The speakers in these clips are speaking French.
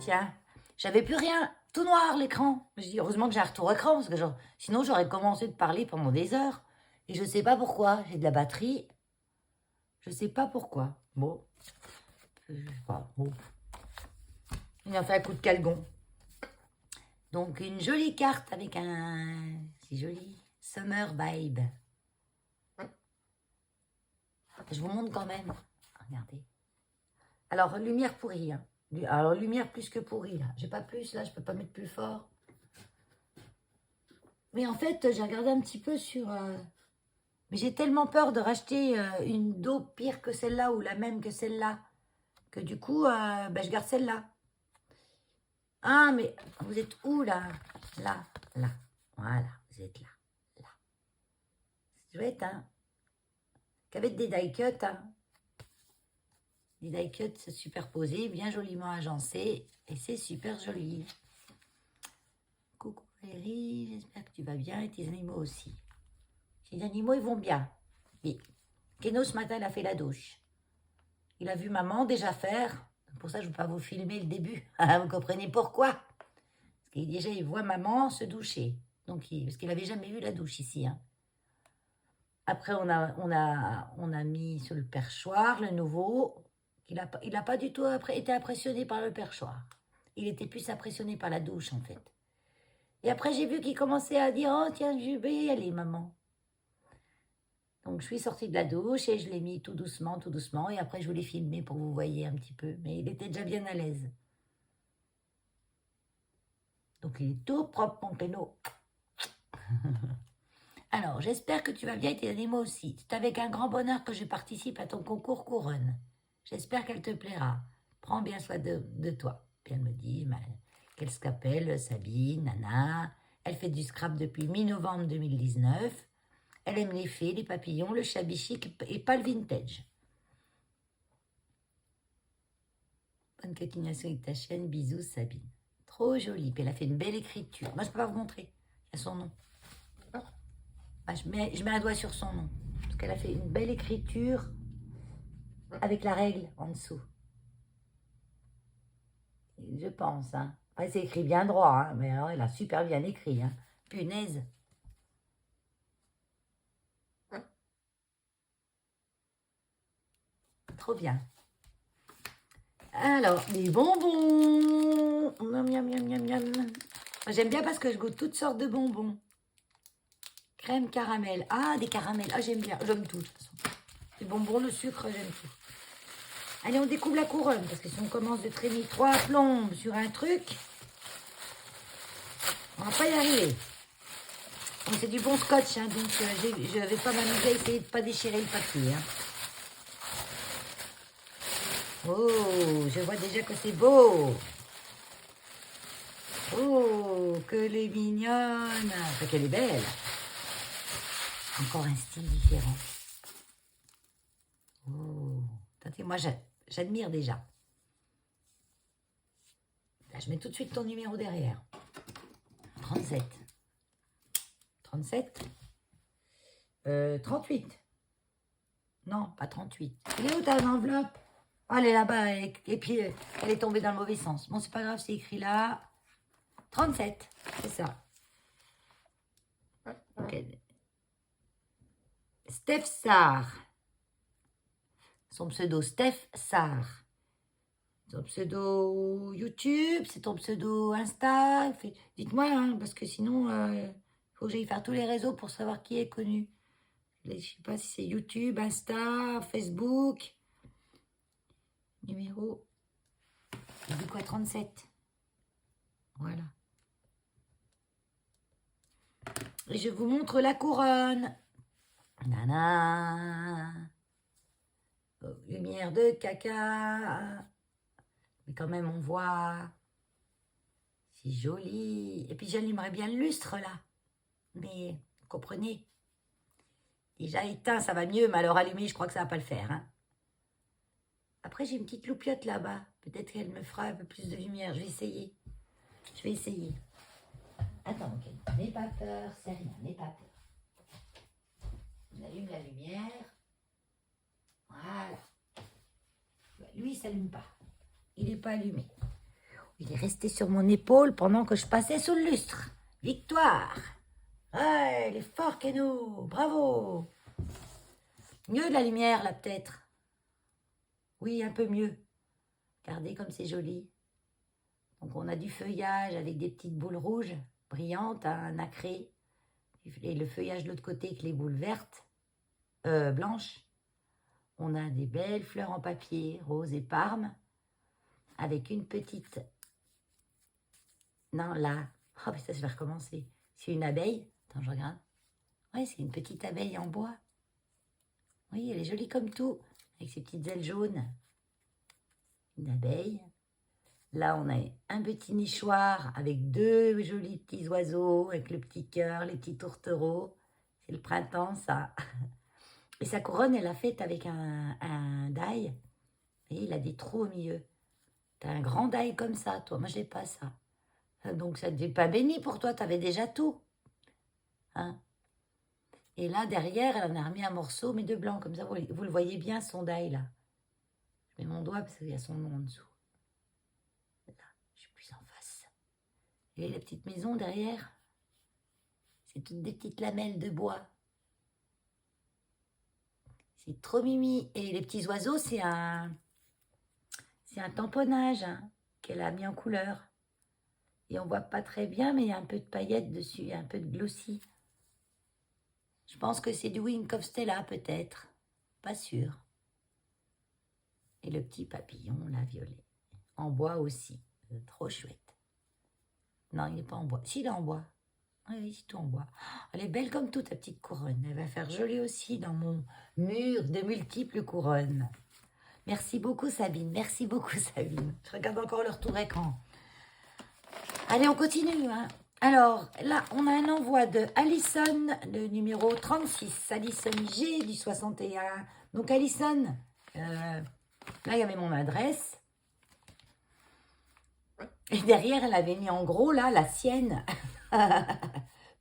tiens. J'avais plus rien, tout noir l'écran. Je dis heureusement que j'ai un retour écran, parce que sinon j'aurais commencé de parler pendant des heures. Et je sais pas pourquoi, j'ai de la batterie. Je sais pas pourquoi. Bon, je sais pas. Bon. Il a fait un coup de calgon. Donc une jolie carte avec un... C'est joli. Summer Vibe. Je vous montre quand même. Regardez. Alors, lumière pourrie. Hein. Alors, lumière plus que pourrie. J'ai pas plus, là, je peux pas mettre plus fort. Mais en fait, j'ai regardé un petit peu sur... Mais j'ai tellement peur de racheter une dos pire que celle-là ou la même que celle-là, que du coup, ben, je garde celle-là. Ah, mais vous êtes où, là? Là, là. Voilà, vous êtes là. Là. C'est chouette, hein? Qu'avec des die cuts, hein? Les die cuts superposés, bien joliment agencés, et c'est super joli. Coucou Valérie, j'espère que tu vas bien et tes animaux aussi. Les animaux, ils vont bien. Oui. Keno, ce matin, il a fait la douche. Il a vu maman déjà faire. Pour ça, je ne veux pas vous filmer le début. Vous comprenez pourquoi? Parce qu'il déjà, il voit maman se doucher. Donc, parce qu'il n'avait jamais vu la douche ici. Hein. Après, on a mis sur le perchoir le nouveau. Il n'a pas du tout été impressionné par le perchoir. Il était plus impressionné par la douche, en fait. Et après, j'ai vu qu'il commençait à dire « Oh, tiens, je vais y aller, maman. » Donc, je suis sortie de la douche et je l'ai mis tout doucement, tout doucement. Et après, je voulais filmer pour que vous voyez un petit peu. Mais il était déjà bien à l'aise. Donc, il est tout propre, mon péno. Alors, j'espère que tu vas bien et tes animaux aussi. C'est avec un grand bonheur que je participe à ton concours couronne. J'espère qu'elle te plaira. Prends bien soin de toi. Puis elle me dit qu'elle s'appelle Sabine, Nana. Elle fait du scrap depuis mi-novembre 2019. Elle aime les fées, les papillons, le shabby chic et pas le vintage. Bonne continuation avec ta chaîne. Bisous, Sabine. Trop jolie. Puis elle a fait une belle écriture. Moi, je ne peux pas vous montrer. Il y a son nom. Bah, je mets un doigt sur son nom. Parce qu'elle a fait une belle écriture avec la règle en dessous. Je pense. Hein. Après, c'est écrit bien droit. Hein, mais alors, elle a super bien écrit. Hein. Punaise. Trop bien. Alors, des bonbons. Miam, miam, miam, miam, miam. J'aime bien parce que je goûte toutes sortes de bonbons. Crème caramel. Ah, des caramels. Ah, j'aime bien. J'aime tout, de toute façon. Les bonbons, le sucre, j'aime tout. Allez, on découvre la couronne. Parce que si on commence de traîner 3 plombes sur un truc, on va pas y arriver. C'est du bon scotch, hein, donc je vais pas m'amuser à essayer de ne pas déchirer le papier. Hein. Oh, je vois déjà que c'est beau. Oh, qu'elle est mignonne. Enfin, qu'elle est belle. Encore un style différent. Oh, attendez, moi j'admire déjà. Là, je mets tout de suite ton numéro derrière. 37. 37. 38. Non, pas 38. Elle est où ta enveloppe? Oh, elle est là-bas. Et puis, elle est tombée dans le mauvais sens. Bon, c'est pas grave, c'est écrit là. 37, c'est ça. Okay. Steph Sarr. Son pseudo, Steph Sarr. Ton pseudo YouTube, c'est ton pseudo Insta. Dites-moi, hein, parce que sinon, il faut que j'aille faire tous les réseaux pour savoir qui est connu. Je ne sais pas si c'est YouTube, Insta, Facebook. Numéro. Il dit quoi, 37. Voilà. Et je vous montre la couronne. Nana. Oh, lumière de caca. Mais quand même, on voit. C'est joli. Et puis, j'allumerais bien le lustre, là. Mais, vous comprenez? Déjà éteint, ça va mieux, mais alors allumé, je crois que ça va pas le faire. Hein. Après, j'ai une petite loupiote là-bas. Peut-être qu'elle me fera un peu plus de lumière. Je vais essayer. Je vais essayer. Attends, ok. N'aie pas peur, c'est rien, n'aie pas peur. On allume la lumière. Voilà. Lui, il ne s'allume pas. Il n'est pas allumé. Il est resté sur mon épaule pendant que je passais sous le lustre. Victoire! Ouais, il est fort, Keno! Bravo! Mieux de la lumière, là, peut-être. Oui, un peu mieux. Regardez comme c'est joli. Donc, on a du feuillage avec des petites boules rouges, brillantes, hein, nacrées. Et le feuillage de l'autre côté avec les boules vertes, blanches. On a des belles fleurs en papier, rose et parme, avec une petite... Non, là. Oh, mais ça, je vais recommencer. C'est une abeille. Attends, je regarde. Oui, c'est une petite abeille en bois. Oui, elle est jolie comme tout, avec ses petites ailes jaunes. Une abeille. Là, on a un petit nichoir avec deux jolis petits oiseaux, avec le petit cœur, les petits tourtereaux. C'est le printemps, ça. Et sa couronne, elle l'a faite avec un dail. Et il a des trous au milieu. T'as un grand dail comme ça, toi. Moi, je n'ai pas ça. Donc, ça n'est pas béni pour toi. Tu avais déjà tout. Hein? Et là, derrière, elle en a remis un morceau, mais de blanc. Comme ça, vous le voyez bien, son dail, là. Je mets mon doigt parce qu'il y a son nom en dessous. Là, je suis plus en face. Et la petite maison derrière, c'est toutes des petites lamelles de bois. C'est trop mimi. Et les petits oiseaux, c'est un tamponnage, hein, qu'elle a mis en couleur. Et on voit pas très bien, mais il y a un peu de paillettes dessus, il y a un peu de glossy. Je pense que c'est du Wink of Stella, peut-être. Pas sûr. Et le petit papillon, là, violet. En bois aussi. Trop chouette. Non, il n'est pas en bois. Si, il est en bois. Oui, c'est tout en bois. Elle est belle comme tout, ta petite couronne. Elle va faire joli aussi dans mon mur de multiples couronnes. Merci beaucoup, Sabine. Merci beaucoup, Sabine. Je regarde encore le retour écran. Allez, on continue. Hein. Alors, là, on a un envoi de Alison, le numéro 36. Alison G du 61. Donc, Alison, là, il y avait mon adresse. Et derrière, elle avait mis en gros, là, la sienne.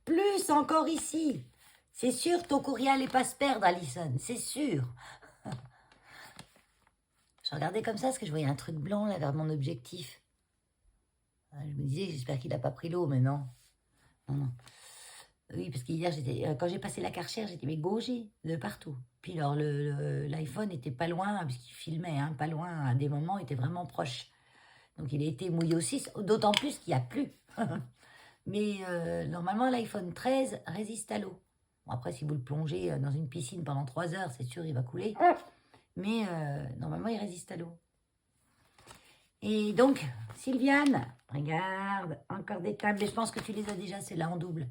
Plus encore ici. C'est sûr, ton courrier n'allait pas se perdre, Alison. C'est sûr. Je regardais comme ça parce que je voyais un truc blanc là vers mon objectif. Je me disais, j'espère qu'il n'a pas pris l'eau, mais non. Non, non. Oui, parce qu'hier, quand j'ai passé la Karcher, j'étais mais gaugée de partout. Puis alors, l'iPhone était pas loin, puisqu'il filmait, hein, pas loin, à des moments, il était vraiment proche. Donc, il a été mouillé aussi, d'autant plus qu'il n'y a plus. Mais normalement, l'iPhone 13 résiste à l'eau. Bon, après, si vous le plongez dans une piscine pendant 3 heures, c'est sûr, il va couler. Mais normalement, il résiste à l'eau. Et donc, Sylviane, regarde, encore des tables. Je pense que tu les as déjà, celles-là en double.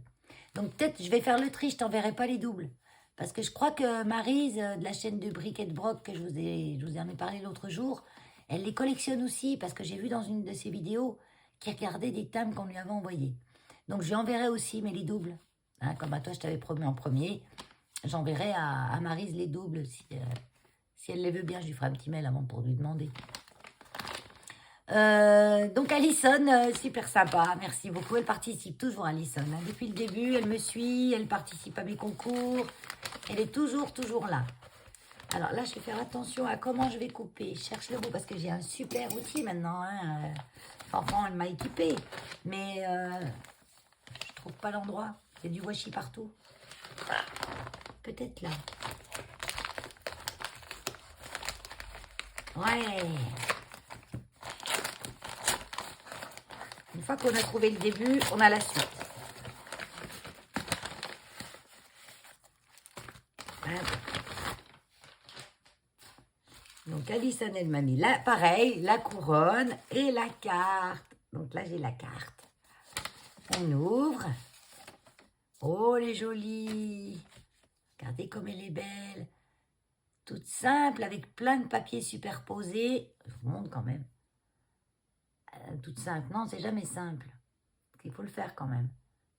Donc, peut-être, je vais faire le tri, je t'enverrai pas les doubles. Parce que je crois que Maryse, de la chaîne de Brick et de Broc, que je vous en ai parlé l'autre jour, elle les collectionne aussi, parce que j'ai vu dans une de ses vidéos qu'il regardait des timbres qu'on lui avait envoyés. Donc, je lui enverrai aussi, mais les doubles. Hein, comme à toi, je t'avais promis en premier. J'enverrai à Maryse les doubles, si elle les veut bien. Je lui ferai un petit mail avant pour lui demander. Donc Alison, super sympa, merci beaucoup. Elle participe toujours, Alison. Hein. Depuis le début, elle me suit, elle participe à mes concours. Elle est toujours là. Alors là, je vais faire attention à comment je vais couper. Je cherche le bout parce que j'ai un super outil maintenant. Hein. Fanfan, elle m'a équipée. Mais je trouve pas l'endroit. Il y a du washi partout. Peut-être là. Ouais. Une fois qu'on a trouvé le début, on a la suite. Donc, Alison, elle m'a mis là, pareil, la couronne et la carte. Donc là, j'ai la carte. On ouvre. Oh, elle est jolie. Regardez comme elle est belle. Toute simple, avec plein de papiers superposés. Je vous montre quand même. Toute simple. Non, c'est jamais simple. Il faut le faire quand même.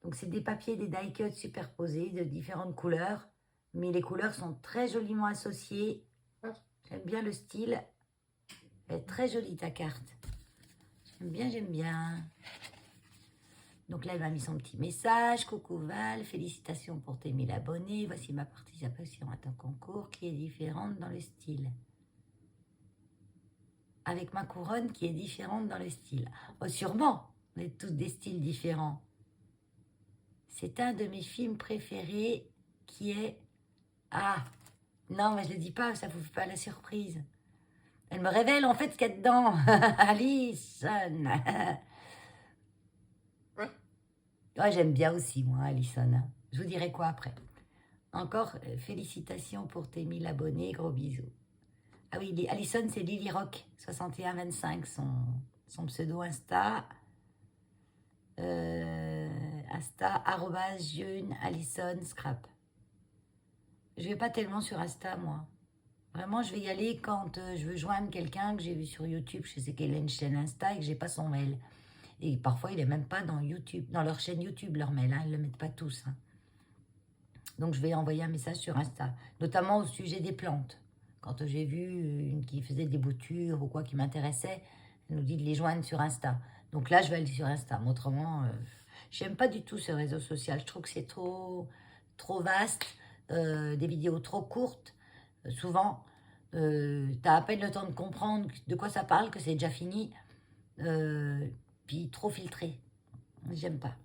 Donc, c'est des papiers, des die cuts superposés de différentes couleurs. Mais les couleurs sont très joliment associées. J'aime bien le style. Elle est très jolie, ta carte. J'aime bien, j'aime bien. Donc là, elle m'a mis son petit message. Coucou Val, félicitations pour tes 1000 abonnés. Voici ma participation à ton concours qui est différente dans le style. avec ma couronne qui est différente dans le style. Oh, sûrement, on est tous des styles différents. C'est un de mes films préférés qui est... Ah, non, mais je ne le dis pas, ça ne vous fait pas la surprise. Elle me révèle en fait ce qu'il y a dedans. Alison. Ouais, j'aime bien aussi, moi, Alison. Je vous dirai quoi après. Encore, félicitations pour tes 1000 abonnés, gros bisous. Ah oui, Alison, c'est Lily Rock, 6125, son pseudo Insta. Insta, @jeune Alison Scrap. Je vais pas tellement sur Insta, moi. Vraiment, je vais y aller quand je veux joindre quelqu'un que j'ai vu sur YouTube. Je sais qu'elle a une chaîne Insta et que j'ai pas son mail. Et parfois, il est même pas dans YouTube, dans leur chaîne YouTube, leur mail. Hein, ils le mettent pas tous. Hein. Donc, je vais envoyer un message sur Insta, notamment au sujet des plantes. Quand j'ai vu une qui faisait des boutures ou quoi qui m'intéressait, elle nous dit de les joindre sur Insta. Donc là, je vais aller sur Insta. Mais autrement, j'aime pas du tout ce réseau social. Je trouve que c'est trop vaste, des vidéos trop courtes. Souvent, tu as à peine le temps de comprendre de quoi ça parle, que c'est déjà fini. Puis trop filtré. J'aime pas.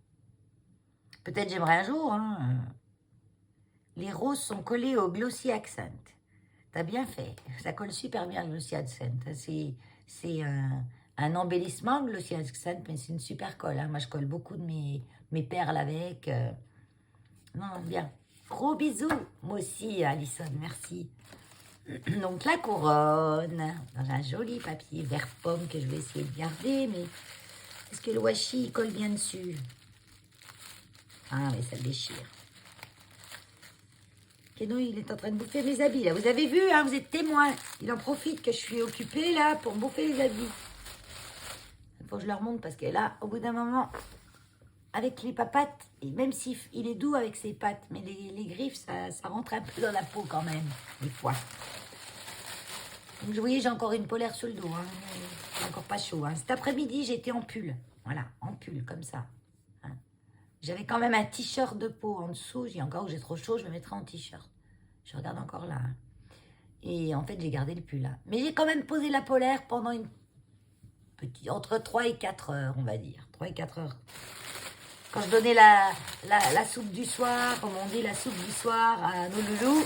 Peut-être j'aimerais un jour. Hein. Les roses sont collées au Glossy Accent. T'as bien fait. Ça colle super bien, le Glossy Accent. C'est un embellissement, le Glossy Accent, mais c'est une super colle. Hein. Moi, je colle beaucoup de mes perles avec. Non, bien. Gros bisous. Moi aussi, Alison, merci. Donc, la couronne, dans un joli papier vert pomme que je vais essayer de garder, mais est-ce que le washi colle bien dessus? Ah, mais ça déchire. Kenou, il est en train de bouffer mes habits, là. Vous avez vu, hein, vous êtes témoins. Il en profite que je suis occupée, là, pour bouffer les habits. Il faut que je leur montre, parce que là, au bout d'un moment, avec les papates, et même s'il est doux avec ses pattes, mais les griffes, ça rentre un peu dans la peau quand même, des fois. Donc, vous voyez, j'ai encore une polaire sur le dos. Hein. C'est encore pas chaud. Hein. Cet après-midi, j'étais en pull. Voilà, en pull, comme ça. Hein. J'avais quand même un t-shirt de peau en dessous. J'ai encore, j'ai trop chaud, je me mettrai en t-shirt. Je regarde encore là. Hein. Et en fait, j'ai gardé le pull là. Mais j'ai quand même posé la polaire pendant une petite... Entre 3 et 4 heures, on va dire. 3 et 4 heures. Quand je donnais la soupe du soir, comme on dit, la soupe du soir à nos loulous,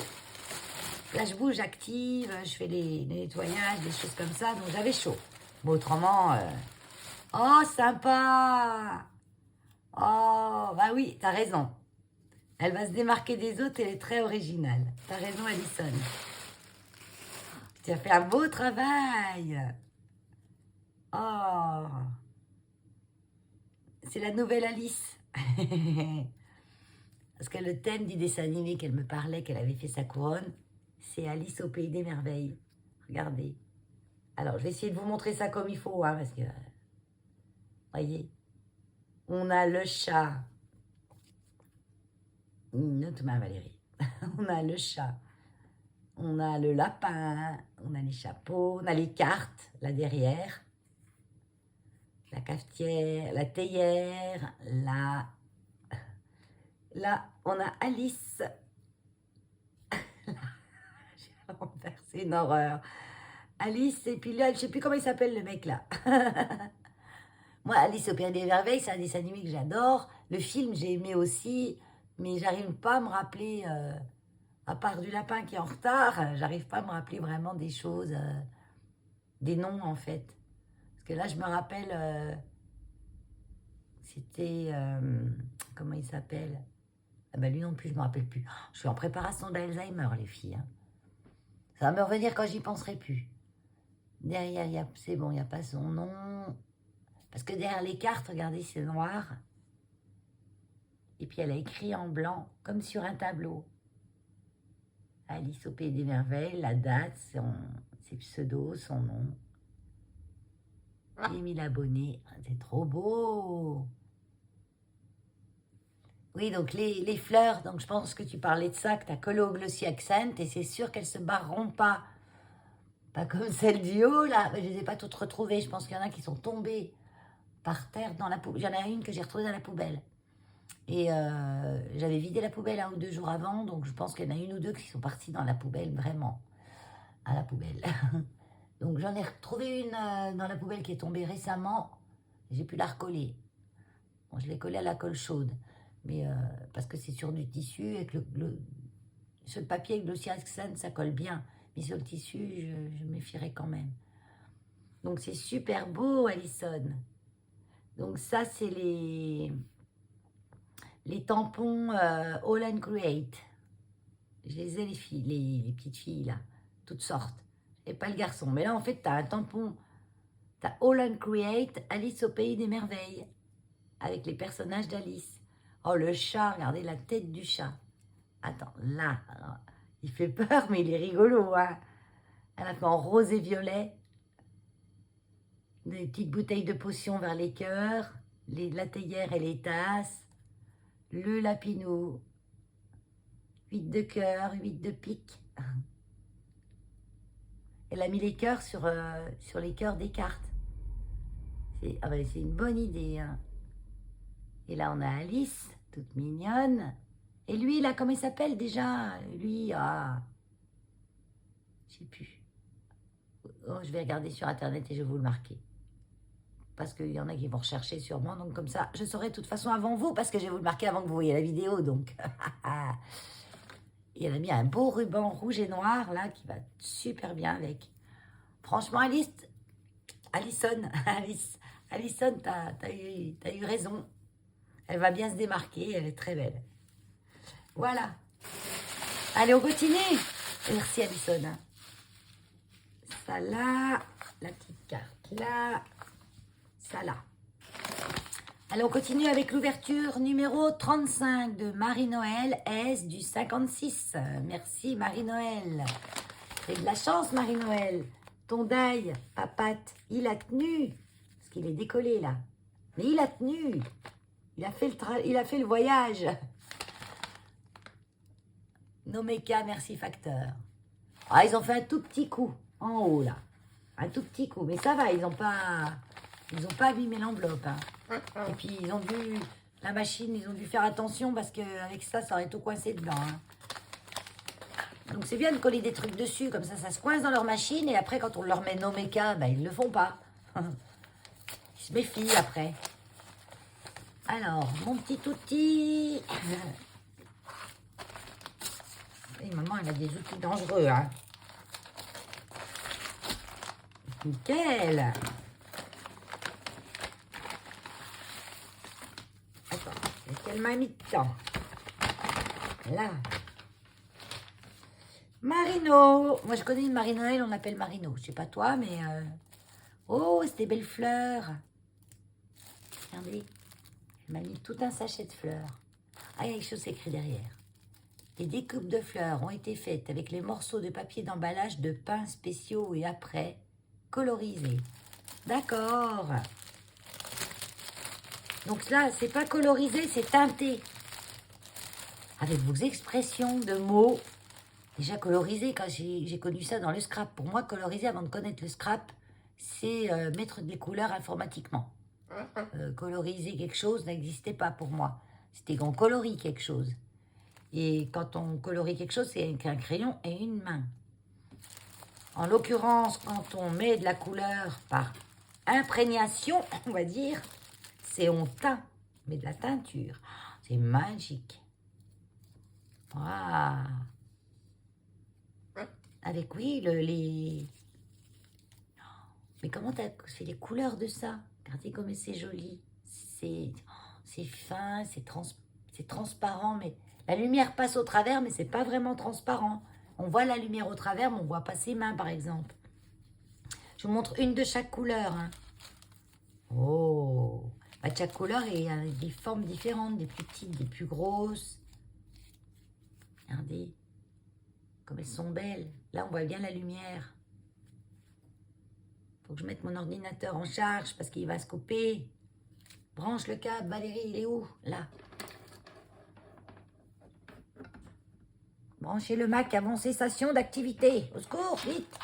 là, je bouge, j'active, je fais les nettoyages, des choses comme ça. Donc, j'avais chaud. Mais autrement... Oh, sympa! Oh, bah oui, t'as raison. Elle va se démarquer des autres, elle est très originale. T'as raison, Alison. Tu as fait un beau travail. Oh, c'est la nouvelle Alice. Parce que le thème du dessin animé qu'elle me parlait, qu'elle avait fait sa couronne, c'est Alice au pays des merveilles. Regardez. Alors, je vais essayer de vous montrer ça comme il faut, hein, parce que... Voyez, on a le chat. Note ma Valérie. On a le chat. On a le lapin. On a les chapeaux. On a les cartes, là derrière. La cafetière, la théière. Là, on a Alice. C'est une horreur. Alice, et puis là, je ne sais plus comment il s'appelle le mec là. Moi, Alice au Pays des Merveilles, c'est un dessin animé que j'adore. Le film, j'ai aimé aussi, mais j'arrive pas à me rappeler, à part du lapin qui est en retard, j'arrive pas à me rappeler vraiment des choses, des noms en fait. Parce que là, je me rappelle, c'était, comment il s'appelle? Ah ben lui non plus, je me rappelle plus. Je suis en préparation d'Alzheimer, les filles. Hein. Ça va me revenir quand j'y penserai plus. Derrière, c'est bon, il n'y a pas son nom. Parce que derrière les cartes, regardez, c'est noir. Et puis elle a écrit en blanc, comme sur un tableau. Alice au Pays des Merveilles, la date, ses pseudos, son nom. Et 1000 abonnés. C'est trop beau. Oui, donc les fleurs, donc je pense que tu parlais de ça, que tu as collé au Glossy Accent, et c'est sûr qu'elles ne se barreront pas. Pas comme celle du haut, là. Je ne les ai pas toutes retrouvées. Je pense qu'il y en a qui sont tombées par terre dans la poubelle. Il y en a une que j'ai retrouvée dans la poubelle. Et j'avais vidé la poubelle 1 ou 2 jours avant, donc je pense qu'il y en a une ou deux qui sont parties dans la poubelle, vraiment, à la poubelle. Donc Donc j'en ai retrouvé une dans la poubelle qui est tombée récemment. J'ai pu la recoller. Bon, je l'ai collée à la colle chaude. Mais parce que c'est sur du tissu et que sur le papier avec le siaxane, ça colle bien. Mais sur le tissu, je méfierais quand même. Donc c'est super beau, Alison. Donc ça, c'est les tampons All and Create. Je les ai, les filles, les petites filles, là. Toutes sortes. Et pas le garçon. Mais là, en fait, tu as un tampon. Tu as All and Create, Alice au Pays des Merveilles. Avec les personnages d'Alice. Oh, le chat, regardez la tête du chat. Attends, là, alors, il fait peur, mais il est rigolo, hein. Elle a fait en rose et violet. Des petites bouteilles de potions vers les cœurs. La théière et les tasses. Le lapinou. 8 de cœur, 8 de pique. Elle a mis les cœurs sur les cœurs des cartes. C'est une bonne idée, hein. Et là, on a Alice, toute mignonne. Et lui, là, comment il s'appelle déjà? Lui, je sais plus. Oh, je vais regarder sur Internet et je vais vous le marquer. Parce qu'il y en a qui vont rechercher sûrement. Donc comme ça, je saurai de toute façon avant vous, parce que je vais vous le marquer avant que vous voyez la vidéo. Donc, et elle a mis un beau ruban rouge et noir, là, qui va super bien avec. Franchement, Alison, t'as eu raison. Elle va bien se démarquer, elle est très belle. Voilà. Allez, on continue. Merci, Alison. Ça là, la petite carte là, ça là. Allez, on continue avec l'ouverture numéro 35 de Marie-Noël S du 56. Merci, Marie-Noël. T'as de la chance, Marie-Noël. Ton daille, papate, il a tenu. Parce qu'il est décollé, là. Mais il a tenu. Il a fait le voyage. Nomeka, merci, facteur. Ah, ils ont fait un tout petit coup. En haut, là. Un tout petit coup. Mais ça va, ils n'ont pas abîmé l'enveloppe. Hein. Et puis, ils ont dû... La machine, ils ont dû faire attention parce qu'avec ça, ça aurait tout coincé dedans. Hein. Donc, c'est bien de coller des trucs dessus. Comme ça se coince dans leur machine. Et après, quand on leur met Nomeka, ben, ils ne le font pas. Ils se méfient après. Alors, mon petit outil. Et maman, elle a des outils dangereux. Hein. Nickel. Attends, est-ce qu'elle m'a mis dedans? Là. Marino. Moi, je connais une Marie-Noël, on l'appelle Marino. Je sais pas toi, mais... Oh, c'est des belles fleurs. Regardez. Elle m'a mis tout un sachet de fleurs. Ah, il y a quelque chose écrit derrière. Les découpes de fleurs ont été faites avec les morceaux de papier d'emballage de pain spéciaux et après colorisés. D'accord. Donc là, c'est pas colorisé, c'est teinté. Avec vos expressions de mots déjà colorisés. Quand j'ai connu ça dans le scrap. Pour moi, coloriser avant de connaître le scrap, c'est mettre des couleurs informatiquement. Coloriser quelque chose n'existait pas pour moi. C'était qu'on colorie quelque chose. Et quand on colorie quelque chose, c'est avec un crayon et une main. En l'occurrence, quand on met de la couleur par imprégnation, on va dire, c'est on teint, mais de la teinture. C'est magique. Waouh. Avec, oui, les... Mais comment tu as fait les couleurs de ça? Regardez comme c'est joli. C'est fin, c'est transparent, mais... La lumière passe au travers, mais c'est pas vraiment transparent. On voit la lumière au travers, mais on voit pas ses mains, par exemple. Je vous montre une de chaque couleur. Hein. Oh, bah, chaque couleur a des formes différentes, des plus petites, des plus grosses. Regardez, comme elles sont belles. Là, on voit bien la lumière. Faut que je mette mon ordinateur en charge parce qu'il va se couper. Branche le câble, Valérie, il est où? Là. Branchez le Mac avant cessation d'activité. Au secours, vite.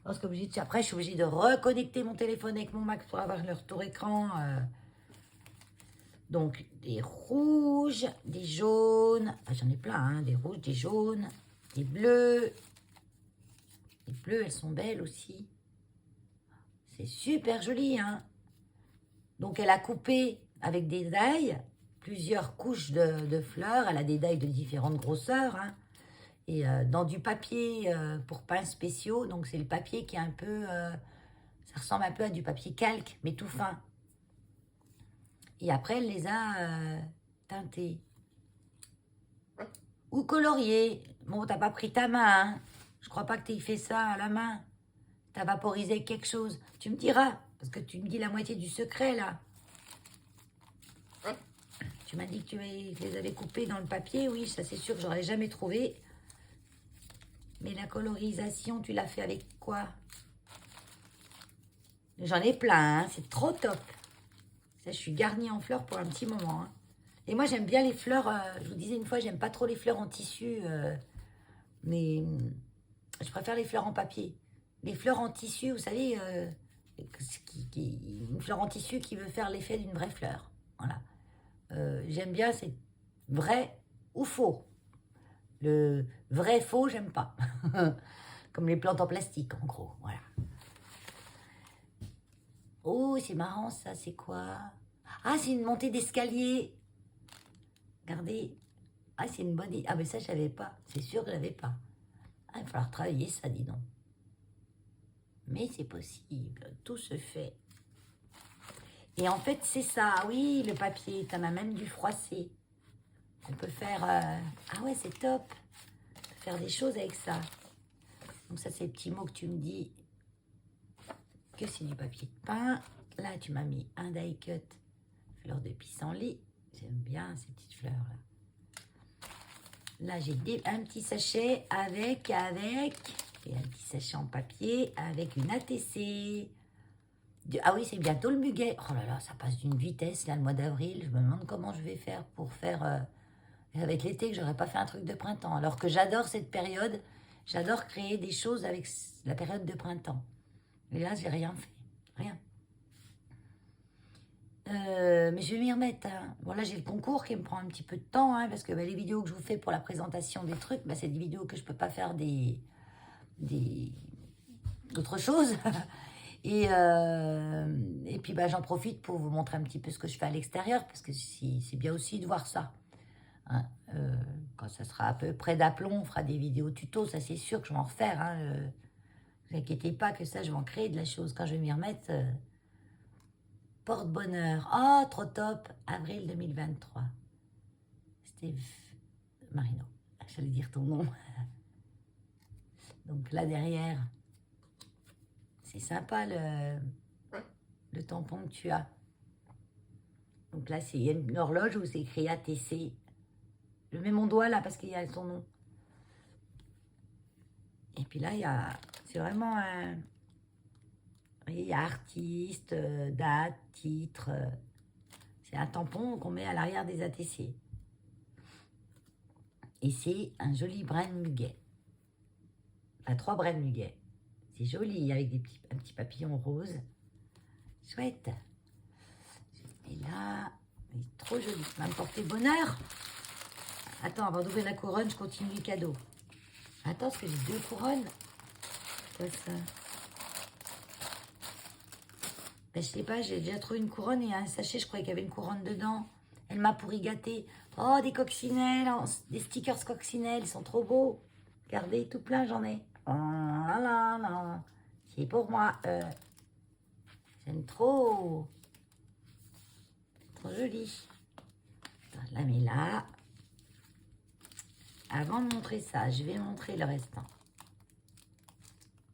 Parce que après, je suis obligée de reconnecter mon téléphone avec mon Mac pour avoir le retour écran. Donc, des rouges, des jaunes. Ah, j'en ai plein, hein, des rouges, des jaunes, des bleus, Les bleues, elles sont belles aussi. C'est super joli, hein. Donc, elle a coupé avec des dailles plusieurs couches de fleurs. Elle a des dailles de différentes grosseurs, hein. Et dans du papier pour peints spéciaux. Donc, c'est le papier qui est un peu... ça ressemble un peu à du papier calque, mais tout fin. Et après, elle les a teintés. Ou coloriés. Bon, t'as pas pris ta main, hein. Je crois pas que tu aies fait ça à la main. T'as vaporisé quelque chose. Tu me diras, parce que tu me dis la moitié du secret, là. Tu m'as dit que tu les avais coupés dans le papier. Oui, ça c'est sûr que j'aurais jamais trouvé. Mais la colorisation, tu l'as fait avec quoi? J'en ai plein, hein. C'est trop top. Ça, je suis garnie en fleurs pour un petit moment, hein. Et moi, j'aime bien les fleurs. Je vous disais une fois, j'aime pas trop les fleurs en tissu. Mais je préfère les fleurs en papier. Les fleurs en tissu, vous savez, une fleur en tissu qui veut faire l'effet d'une vraie fleur. Voilà. J'aime bien, c'est vrai ou faux. Le vrai faux, j'aime pas. Comme les plantes en plastique, en gros. Voilà. Oh, c'est marrant ça, c'est quoi? Ah, c'est une montée d'escalier. Regardez. Ah, c'est une bonne idée. Ah, mais ça, je savais pas. C'est sûr que je l'avais pas. Ah, il va falloir travailler ça, dis donc. Mais c'est possible. Tout se fait. Et en fait, c'est ça. Oui, le papier. T'en as même du froissé. On peut faire... Ah ouais, c'est top. On peut faire des choses avec ça. Donc ça, c'est les petits mots que tu me dis que c'est du papier de peint. Là, tu m'as mis un die cut. Fleur de pissenlit. J'aime bien ces petites fleurs-là. Là, j'ai un petit sachet avec, et un petit sachet en papier avec une ATC. Ah oui, c'est bientôt le muguet. Oh là là, ça passe d'une vitesse, là, le mois d'avril. Je me demande comment je vais faire pour faire... ça va être l'été que j'aurais pas fait un truc de printemps. Alors que j'adore cette période. J'adore créer des choses avec la période de printemps. Mais là, j'ai rien fait. Rien. Mais je vais m'y remettre, hein. Bon, là, j'ai le concours qui me prend un petit peu de temps, hein, parce que les vidéos que je vous fais pour la présentation des trucs, c'est des vidéos que je peux pas faire d'autres choses. Et puis, j'en profite pour vous montrer un petit peu ce que je fais à l'extérieur, parce que c'est bien aussi de voir ça, hein. Quand ça sera à peu près d'aplomb, on fera des vidéos tuto, ça c'est sûr que je vais en refaire, hein. Ne vous inquiétez pas que ça, je vais en créer de la chose quand je vais m'y remettre. Porte-bonheur. Oh, trop top. Avril 2023. Steve Marino. J'allais dire ton nom. Donc là derrière, c'est sympa le tampon que tu as. Donc là, il y a une horloge où c'est écrit ATC. Je mets mon doigt là parce qu'il y a son nom. Et puis là, c'est vraiment un... Il y a artiste, date, titre. C'est un tampon qu'on met à l'arrière des ATC. Et c'est un joli brin de muguet. Enfin, 3 brins de muguet. C'est joli, avec un petit papillon rose. Chouette. Et là, il est trop joli. Ça va me porter bonheur. Attends, avant d'ouvrir la couronne, je continue les cadeaux. Attends, parce que j'ai 2 couronnes. Quoi ça? Je sais pas, j'ai déjà trouvé une couronne et un sachet, je croyais qu'il y avait une couronne dedans. Elle m'a pourri gâté. Oh, des coccinelles, des stickers coccinelles, ils sont trop beaux. Regardez, tout plein, j'en ai. Oh là là là. C'est pour moi. J'aime trop. Trop joli. Attends, je la mets là. Avant de montrer ça, je vais montrer le restant.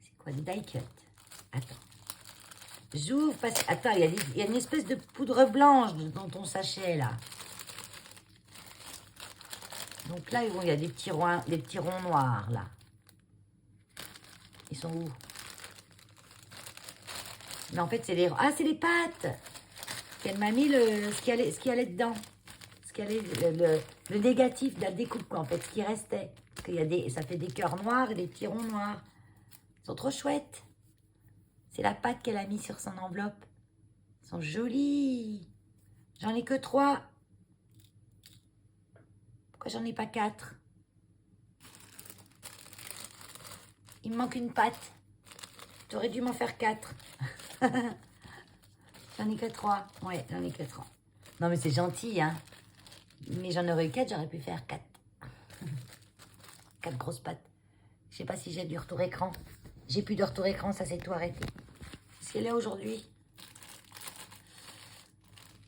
C'est quoi, des die cut? Attends. J'ouvre parce que... Attends, il y a une espèce de poudre blanche dans ton sachet, là. Donc là, il y a des petits ronds noirs, là. Ils sont où? Mais en fait, c'est les... Ah, c'est les pâtes qu'elle m'a mis ce qui allait dedans. Ce qui allait... Le négatif de la découpe, quoi, en fait, ce qui restait. Parce qu'il ça fait des cœurs noirs et des petits ronds noirs. Ils sont trop chouettes. C'est la pâte qu'elle a mis sur son enveloppe. Ils sont jolis. J'en ai que 3. Pourquoi j'en ai pas 4? Il me manque une patte. Tu aurais dû m'en faire 4. J'en ai que 3. Ouais, j'en ai que 3. Non, mais c'est gentil, hein. Mais j'en aurais eu 4, j'aurais pu faire 4. 4 grosses pattes. Je sais pas si j'ai du retour écran. J'ai plus de retour écran, ça c'est tout arrêté. Qu'est-ce qu'elle est aujourd'hui?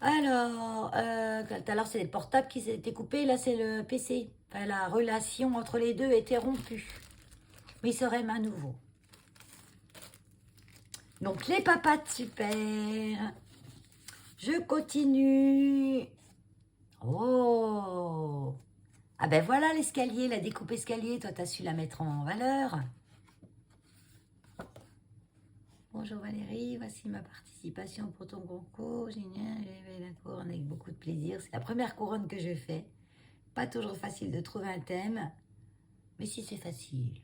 Alors, tout à l'heure c'est le portable qui s'était coupé, là c'est le PC. Enfin, la relation entre les deux était rompue. Mais il se rème à nouveau. Donc les papates, super. Je continue. Oh. Ah ben voilà l'escalier, la découpe escalier. Toi, tu as su la mettre en valeur. Bonjour Valérie, voici ma participation pour ton concours. Génial, j'ai fait la couronne avec beaucoup de plaisir. C'est la première couronne que je fais. Pas toujours facile de trouver un thème. Mais si c'est facile.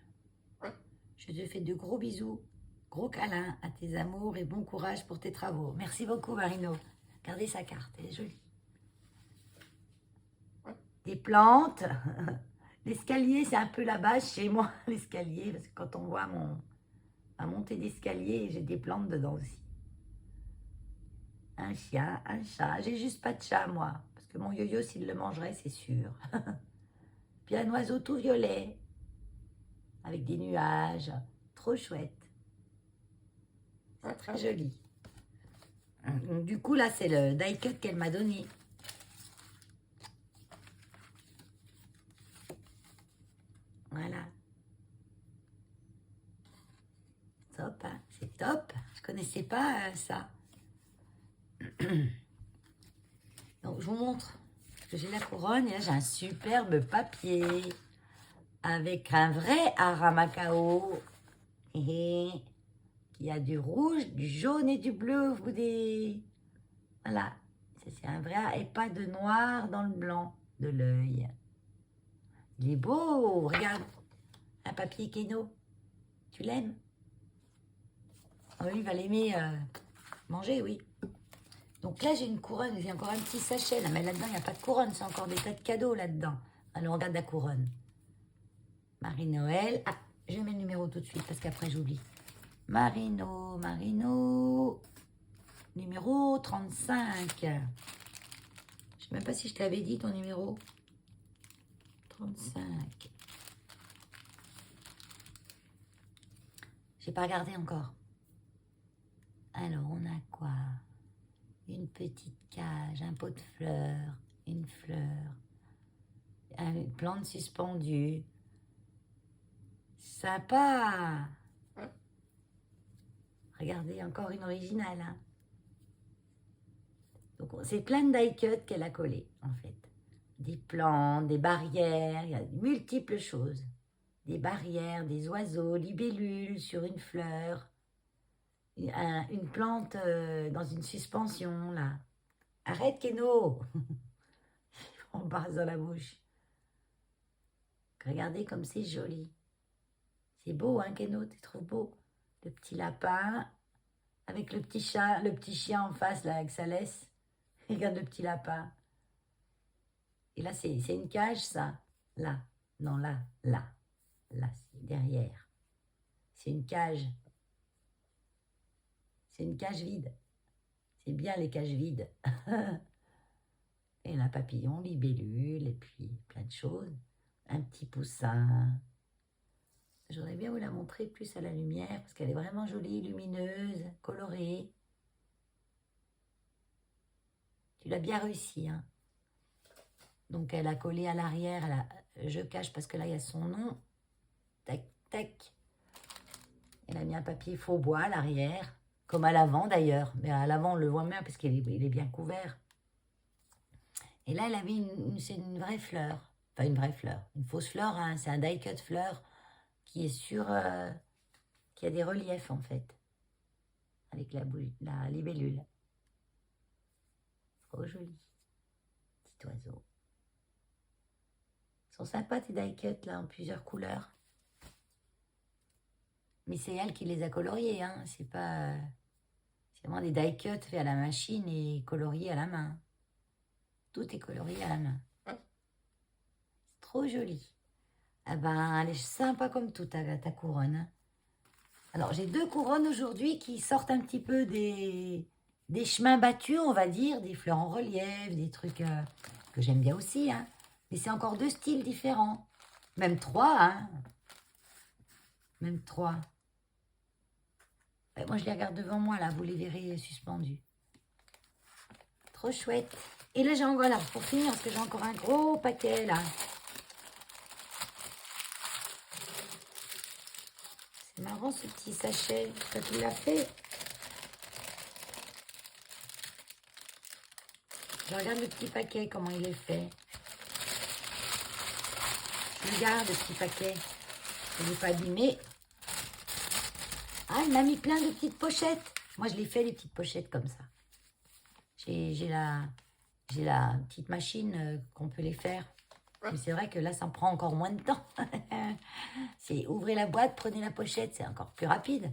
Je te fais de gros bisous, gros câlins à tes amours et bon courage pour tes travaux. Merci beaucoup Marino. Regardez sa carte, elle est jolie. Des plantes. L'escalier, c'est un peu la base chez moi, l'escalier. Parce que quand on voit ma montée d'escalier, j'ai des plantes dedans aussi. Un chien, un chat. J'ai juste pas de chat, moi. Parce que mon yo-yo, s'il le mangerait, c'est sûr. Puis un oiseau tout violet. Avec des nuages. Trop chouette. C'est très joli. Donc, du coup, là, c'est le die cut qu'elle m'a donné. Voilà. Top, hein, c'est top. Je connaissais pas ça. Donc, je vous montre que j'ai la couronne. Et là, j'ai un superbe papier avec un vrai Aramacao. Qui a du rouge, du jaune et du bleu au bout des... Voilà. Ça, c'est un vrai et pas de noir dans le blanc de l'œil. Il est beau. Regarde. Un papier Keno. Tu l'aimes? Oh, lui, il va l'aimer manger, oui. Donc là, j'ai une couronne. J'ai encore un petit sachet. Là, mais là-dedans, il n'y a pas de couronne. C'est encore des tas de cadeaux là-dedans. Alors, on regarde la couronne. Marie-Noël. Ah, je mets le numéro tout de suite parce qu'après, j'oublie. Marino. Numéro 35. Je ne sais même pas si je t'avais dit ton numéro. 35. J'ai pas regardé encore. Alors, on a quoi? Une petite cage, un pot de fleurs, une fleur, une plante suspendue. Sympa! Regardez, encore une originale. Hein. Donc, c'est plein de die cut qu'elle a collé, en fait. Des plantes, des barrières, il y a multiples choses. Des barrières, des oiseaux, libellules sur une fleur. Une plante dans une suspension, là. Arrête, Keno! On passe dans la bouche. Regardez comme c'est joli. C'est beau, hein, Keno? Tu trouves beau? Le petit lapin avec le petit chat, le petit chien en face, là, avec sa laisse. Regarde le petit lapin. Et là, c'est une cage, ça. Là. Non, là. Là, c'est derrière. C'est une cage. C'est une cage vide. C'est bien les cages vides. Et un papillon, libellule, et puis plein de choses. Un petit poussin. J'aurais bien vous la montrer plus à la lumière, parce qu'elle est vraiment jolie, lumineuse, colorée. Tu l'as bien réussi, hein. Donc, elle a collé à l'arrière. Je cache parce que là, il y a son nom. Tac, tac. Elle a mis un papier faux bois à l'arrière, comme à l'avant d'ailleurs. Mais à l'avant, on le voit bien parce qu'il est bien couvert. Et là, elle a mis c'est une vraie fleur. Enfin, une vraie fleur. Une fausse fleur, hein. C'est un die cut fleur qui est sur... qui a des reliefs, en fait. Avec la libellule. Trop joli. Petit oiseau. Ils sont sympas, tes die cut, là, en plusieurs couleurs. Mais c'est elle qui les a coloriés, hein. C'est pas... c'est vraiment des die cut faits à la machine et coloriés à la main. Tout est colorié à la main. C'est trop joli. Ah ben, elle est sympa comme tout, ta couronne. Hein. Alors, j'ai 2 couronnes aujourd'hui qui sortent un petit peu des chemins battus, on va dire, des fleurs en relief, des trucs que j'aime bien aussi, hein. Mais c'est encore 2 styles différents. Même 3, hein. Même 3. Moi, je les regarde devant moi, là. Vous les verrez suspendus. Trop chouette. Et là, j'ai encore, là, pour finir, parce que j'ai encore un gros paquet, là. C'est marrant, ce petit sachet. Toi, tu l'as fait. Je regarde le petit paquet, comment il est fait. Je regarde le petit paquet. Je ne l'ai pas abîmé. Ah, il m'a mis plein de petites pochettes. Moi, je les fais, les petites pochettes comme ça. J'ai la petite machine qu'on peut les faire. Mais c'est vrai que là, ça me prend encore moins de temps. C'est ouvrez la boîte, prenez la pochette, c'est encore plus rapide.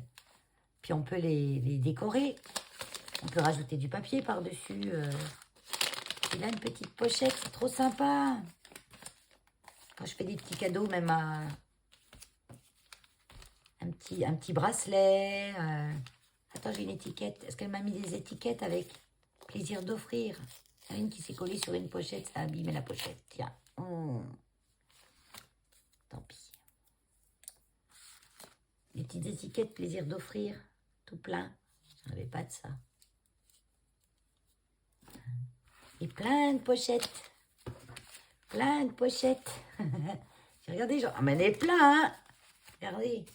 Puis on peut les décorer. On peut rajouter du papier par-dessus. Et là, une petite pochette, c'est trop sympa. Quand je fais des petits cadeaux, même à un petit bracelet. Attends, j'ai une étiquette. Est-ce qu'elle m'a mis des étiquettes avec plaisir d'offrir? Il y en a une qui s'est collée sur une pochette, ça a abîmé la pochette. Tiens. Tant pis. Les petites étiquettes plaisir d'offrir. Tout plein. Je n'avais pas de ça. Et plein de pochettes. Plein de pochettes. J'ai regardé, genre, ah, mais elle est plein, hein. Regardez.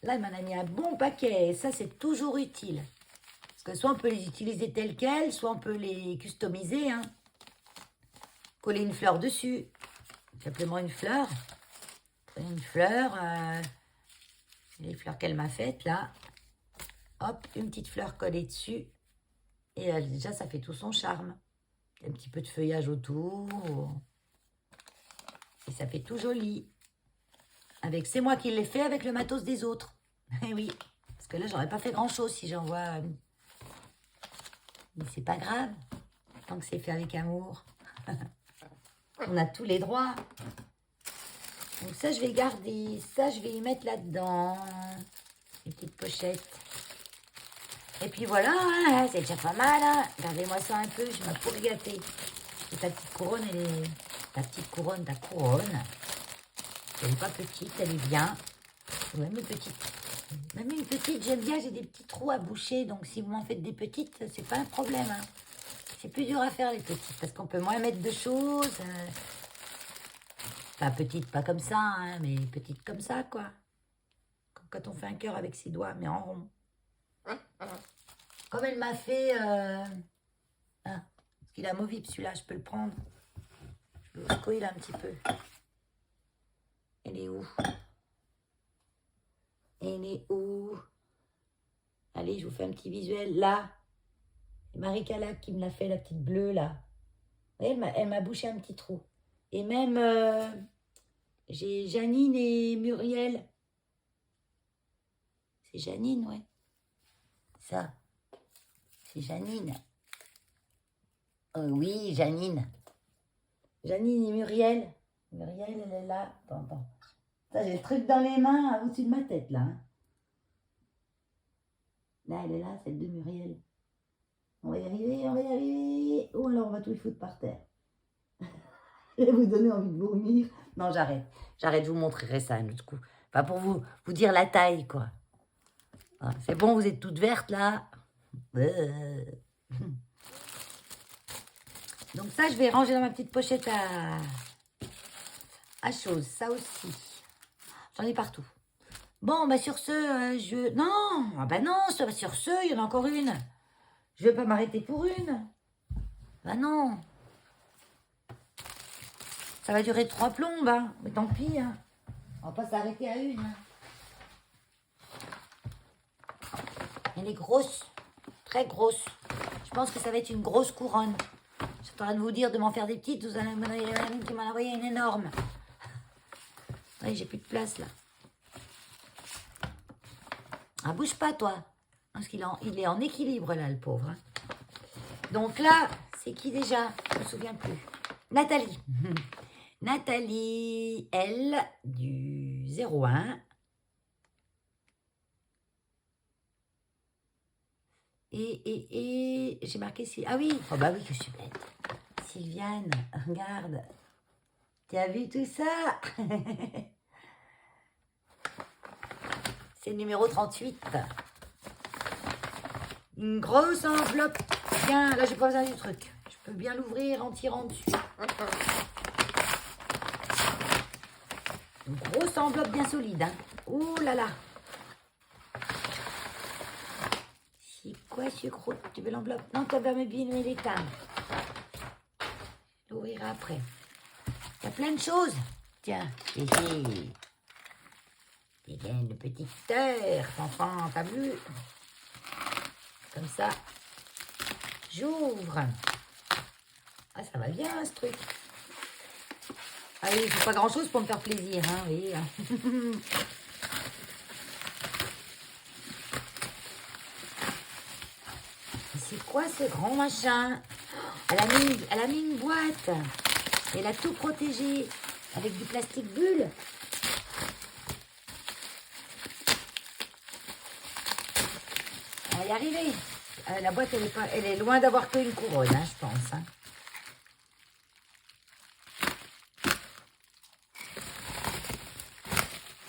Là, elle m'en a mis un bon paquet. Et ça, c'est toujours utile. Parce que soit on peut les utiliser telles quelles, soit on peut les customiser, hein. Coller une fleur dessus. Simplement une fleur. Prenez une fleur. Les fleurs qu'elle m'a faites, là. Hop, une petite fleur collée dessus. Et déjà, ça fait tout son charme. Un petit peu de feuillage autour. Et ça fait tout joli. C'est moi qui l'ai fait avec le matos des autres. Eh oui. Parce que là, j'aurais pas fait grand-chose si j'envoie. Mais c'est pas grave. Tant que c'est fait avec amour. On a tous les droits. Donc ça, je vais garder. Ça, je vais y mettre là-dedans. Les petites pochettes. Et puis voilà, hein, c'est déjà pas mal. Hein. Regardez-moi ça un peu, je m'ai pour gâter. Et ta petite couronne, ta petite couronne, ta couronne. Elle n'est pas petite, elle est bien. Même une petite. Même une petite, j'aime bien, j'ai des petits trous à boucher. Donc si vous m'en faites des petites, c'est pas un problème. Hein. C'est plus dur à faire les petites, parce qu'on peut moins mettre de choses. Enfin, petite, pas comme ça, hein, mais petite comme ça, quoi. Comme quand on fait un cœur avec ses doigts, mais en rond. Comme elle m'a fait... Hein, parce qu'il est amovible, celui-là, je peux le prendre. Je le squeeze un petit peu. Elle est où? Elle est où? Allez, je vous fais un petit visuel. Là, c'est Marie Calac qui me l'a fait, la petite bleue, là. Vous voyez, elle m'a bouché un petit trou. Et même, j'ai Janine et Muriel. C'est Janine, ouais. Ça, c'est Janine. Oh oui, Janine. Janine et Muriel. Muriel, elle est là. Attends. Ça, j'ai le truc dans les mains au-dessus de ma tête, là. Hein. Là, elle est là, celle de Muriel. On va y arriver, on va y arriver. Oh, alors on va tout le foutre par terre. Je vais vous donner envie de vomir. Non, j'arrête. J'arrête, je vous montrerai ça un autre coup. Enfin, pour vous dire la taille, quoi. C'est bon, vous êtes toutes vertes, là. Donc ça, je vais ranger dans ma petite pochette à choses. Ça aussi. J'en ai partout. Bon, bah sur ce, Non, ah bah non, sur ce, il y en a encore une. Je vais pas m'arrêter pour une. Bah non. Ça va durer 3 plombes, hein. Mais tant pis, hein. On va pas s'arrêter à une. Hein. Elle est grosse. Très grosse. Je pense que ça va être une grosse couronne. Je suis en train de vous dire de m'en faire des petites. Vous allez une qui m'a envoyé une énorme. Oui, j'ai plus de place, là. Ah, bouge pas, toi. Parce qu'il est en équilibre, là, le pauvre. Hein. Donc là, c'est qui déjà? Je ne me souviens plus. Nathalie. Nathalie, elle, du 01. Et j'ai marqué si... Ah oui, oh bah oui que je suis bête. Sylviane, regarde. Tu as vu tout ça? C'est le numéro 38. Une grosse enveloppe. Tiens, là j'ai pas besoin du truc. Je peux bien l'ouvrir en tirant dessus. Une grosse enveloppe bien solide. Hein. Ouh là là. C'est quoi ce gros? Tu veux l'enveloppe? Non, tu vas me bien les tables. Je l'ouvrirai après. Il y a plein de choses. Tiens, des gaines de petite terre, enfant, t'as vu? Comme ça, j'ouvre. Ah, ça va bien, ce truc. Ah oui, c'est pas grand-chose pour me faire plaisir, hein, oui. C'est quoi ce grand machin? Elle a mis une boîte. Elle a tout protégé avec du plastique bulle. On va y arriver. La boîte, elle est loin d'avoir que une couronne, hein, je pense. Hein.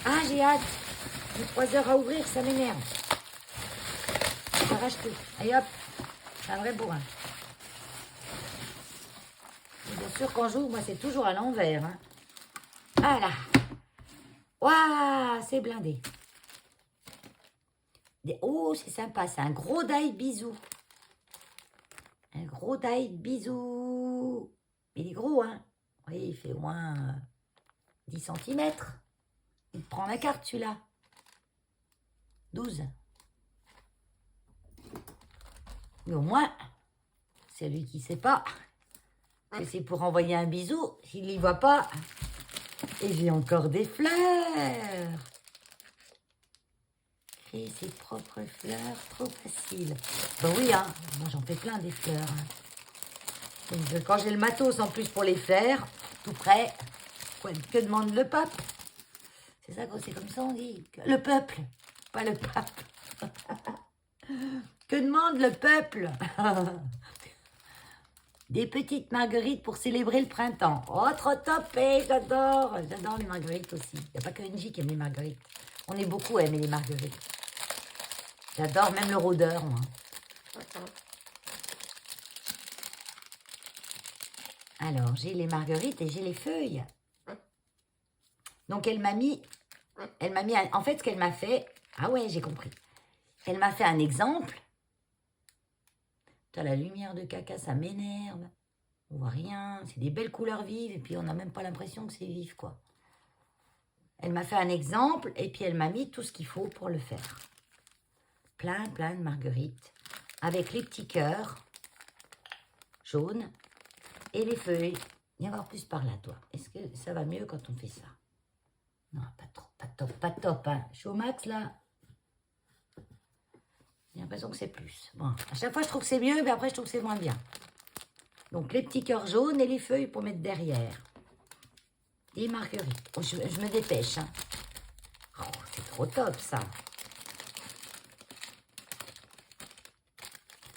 Ah, j'ai hâte. J'ai 3 heures à ouvrir, ça m'énerve. J'arrache tout. Allez hop, c'est un vrai bourrin. Et bien sûr, quand j'ouvre, moi, c'est toujours à l'envers. Hein. Voilà. Waouh, c'est blindé. Oh, c'est sympa, c'est un gros die bisou. Un gros die bisou. Il est gros, hein. Oui, il fait au moins 10 cm. Il prend la carte, celui-là. 12. Mais au moins, c'est lui qui ne sait pas que c'est pour envoyer un bisou. S'il n'y voit pas. Et j'ai encore des fleurs. Créer ses propres fleurs, trop facile. Ben oui, hein. Moi j'en fais plein des fleurs. Hein. Donc, quand j'ai le matos en plus pour les faire, tout prêt, que demande le pape? C'est ça, c'est comme ça on dit. Le peuple, pas le pape. Que demande le peuple? Des petites marguerites pour célébrer le printemps. Oh, trop top, j'adore. J'adore les marguerites aussi. Il n'y a pas que Angie qui aime les marguerites. On est beaucoup à aimer les marguerites. J'adore même le rôdeur, moi. Alors, j'ai les marguerites et j'ai les feuilles. Donc, elle m'a mis... En fait, ce qu'elle m'a fait... Ah ouais, j'ai compris. Elle m'a fait un exemple. Putain, la lumière de caca, ça m'énerve. On voit rien. C'est des belles couleurs vives. Et puis, on n'a même pas l'impression que c'est vif, quoi. Elle m'a fait un exemple. Et puis, elle m'a mis tout ce qu'il faut pour le faire. Plein de marguerites. Avec les petits cœurs jaunes. Et les feuilles. Viens voir plus par là, toi. Est-ce que ça va mieux quand on fait ça? Non, pas trop, pas top. Hein. Je suis au max, là. J'ai l'impression que c'est plus. Bon, à chaque fois, je trouve que c'est mieux, mais après, je trouve que c'est moins bien. Donc, les petits cœurs jaunes et les feuilles pour mettre derrière. Des marguerites. Oh, je me dépêche. Hein. Oh, c'est trop top, ça.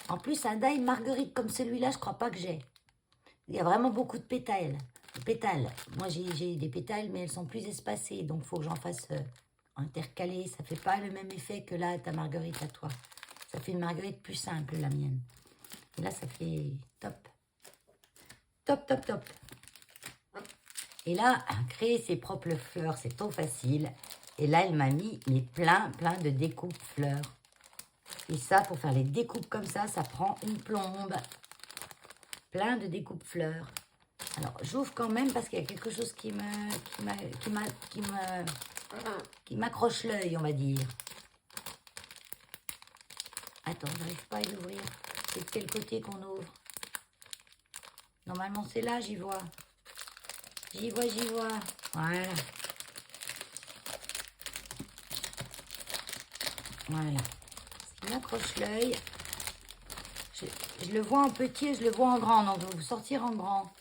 En plus, un die marguerite comme celui-là, je crois pas que j'ai. Il y a vraiment beaucoup de pétales. Moi, j'ai des pétales, mais elles sont plus espacées. Donc, il faut que j'en fasse intercaler. Ça fait pas le même effet que là, ta marguerite à toi. Ça fait une marguerite plus simple, la mienne. Et là, ça fait top. Top. Et là, créer ses propres fleurs, c'est trop facile. Et là, elle m'a mis plein de découpes fleurs. Et ça, pour faire les découpes comme ça, ça prend une plombe. Plein de découpes fleurs. Alors, j'ouvre quand même parce qu'il y a quelque chose qui m'accroche l'œil, on va dire. Attends, j'arrive pas à l'ouvrir. C'est de quel côté qu'on ouvre? Normalement, c'est là, j'y vois. J'y vois. Voilà. Ce qui m'accroche l'œil. Je le vois en petit et je le vois en grand. Donc, je vais vous sortir en grand.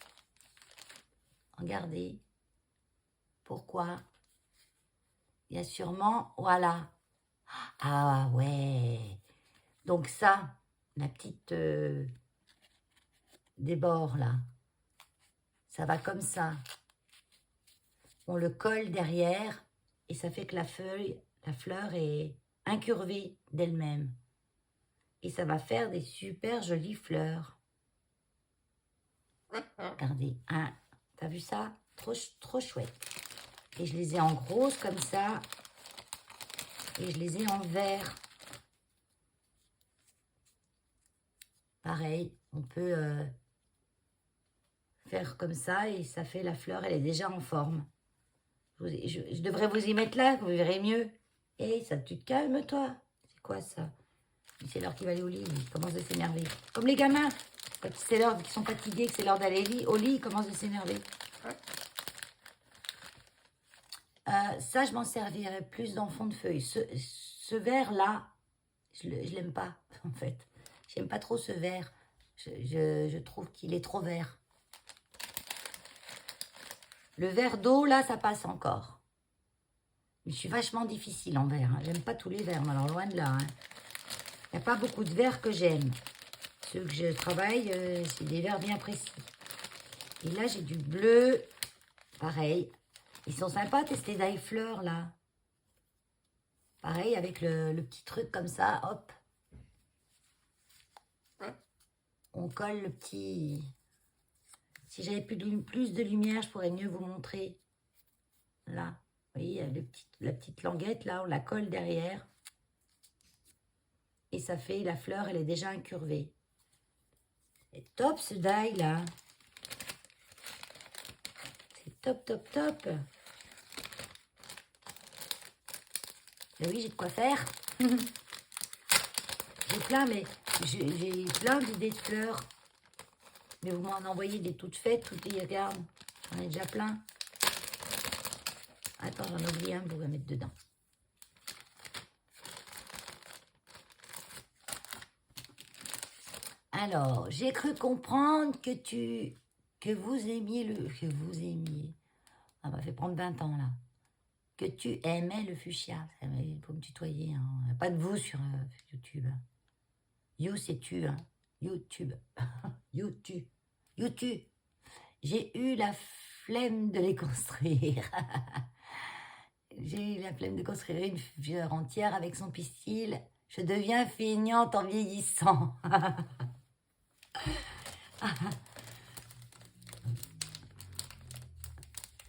Regardez. Pourquoi? Il y a sûrement... Voilà. Ah ouais. Donc ça, la petite des bords là. Ça va comme ça. On le colle derrière et ça fait que la fleur est incurvée d'elle-même. Et ça va faire des super jolies fleurs. Regardez, hein, t'as vu ça? Trop chouette. Et je les ai en grosse comme ça. Et je les ai en vert. Pareil, on peut faire comme ça et ça fait la fleur, elle est déjà en forme. Je devrais vous y mettre là, vous verrez mieux. Et ça, tu te calmes, toi? C'est quoi ça? C'est l'heure qu'il va aller au lit, il commence à s'énerver. Comme les gamins, quand c'est l'heure qu'ils sont fatigués, que c'est l'heure d'aller au lit, ils commencent à s'énerver. Ça, je m'en servirai plus dans fond de feuille. Ce vert-là, je l'aime pas, en fait. J'aime pas trop ce vert. Je trouve qu'il est trop vert. Le vert d'eau, là, ça passe encore. Mais je suis vachement difficile en vert. Hein. J'aime pas tous les verts, mais alors loin de là. Hein. Il n'y a pas beaucoup de verts que j'aime. Ceux que je travaille, c'est des verts bien précis. Et là, j'ai du bleu. Pareil. Ils sont sympas, tester d'ail fleurs, là. Pareil, avec le petit truc comme ça, hop. On colle le petit... Si j'avais plus de lumière, je pourrais mieux vous montrer. Là, vous voyez, la petite languette, là, on la colle derrière. Et ça fait, la fleur, elle est déjà incurvée. C'est top, ce die, là. C'est top, top, top. Mais oui, j'ai de quoi faire. J'ai plein d'idées de fleurs. Mais vous m'en envoyez des toutes faites, toutes les regarde. J'en ai déjà plein. Attends, j'en oublie un pour le mettre dedans. Alors, j'ai cru comprendre que vous aimiez. Ça m'a fait prendre 20 ans là. Que tu aimais le fuchsia. Il faut me tutoyer. Hein. Pas de vous sur YouTube. You, c'est tu. Hein. YouTube. YouTube. YouTube. J'ai eu la flemme de les construire. J'ai eu la flemme de construire une fleur entière avec son pistil. Je deviens feignante en vieillissant.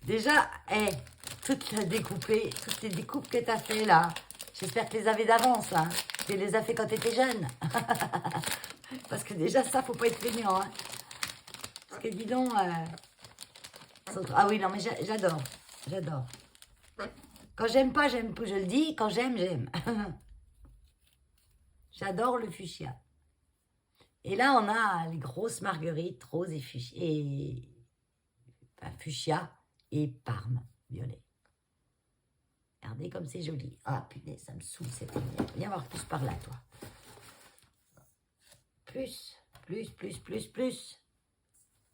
Déjà, toutes les découpes que tu as fait là, j'espère que tu les avais d'avance. Hein. Tu les as fait quand tu étais jeune. Parce que déjà, ça, faut pas être feignant. Hein. Parce que dis donc... Ah oui, non, mais j'adore. J'adore. Quand j'aime pas, j'aime pas. Je le dis, quand j'aime, j'aime. J'adore le fuchsia. Et là, on a les grosses marguerites roses et fuchsia et parme violet. Regardez comme c'est joli. Ah, punaise, ça me saoule cette lumière. Viens voir plus par là, toi. Plus.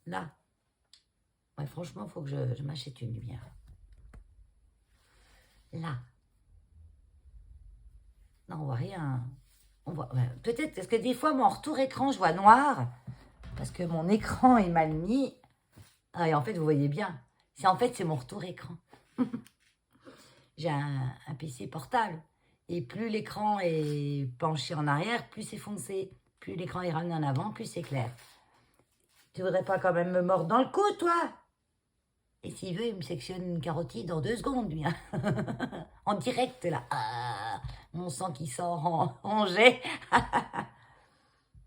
Là. Ouais, franchement, il faut que je m'achète une lumière. Là. Non, on voit rien. On voit, ouais, peut-être parce que des fois, mon retour écran, je vois noir. Parce que mon écran est mal mis. Ah, et en fait, vous voyez bien. C'est mon retour écran. J'ai un PC portable. Et plus l'écran est penché en arrière, plus c'est foncé. Plus l'écran est ramené en avant, plus c'est clair. Tu voudrais pas quand même me mordre dans le cou, toi? Et s'il veut, il me sectionne une carotide en 2 secondes, lui. Hein. En direct, là. Ah, mon sang qui sort en jet.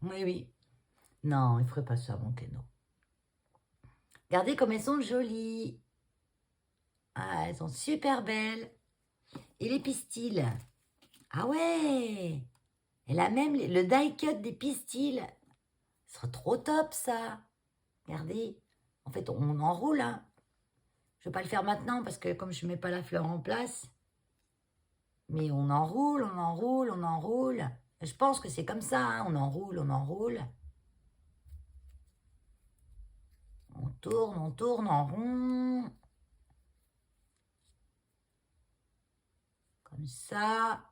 Oui. Non, il ne ferait pas ça, mon Keno. Regardez comme elles sont jolies. Ah, elles sont super belles. Et les pistils. Ah ouais. Elle a même le die cut des pistils. Ce sera trop top, ça. Regardez. En fait, on enroule, hein. Je ne vais pas le faire maintenant parce que comme je ne mets pas la fleur en place. Mais on enroule. Je pense que c'est comme ça, hein. On enroule. On tourne en rond. Comme ça.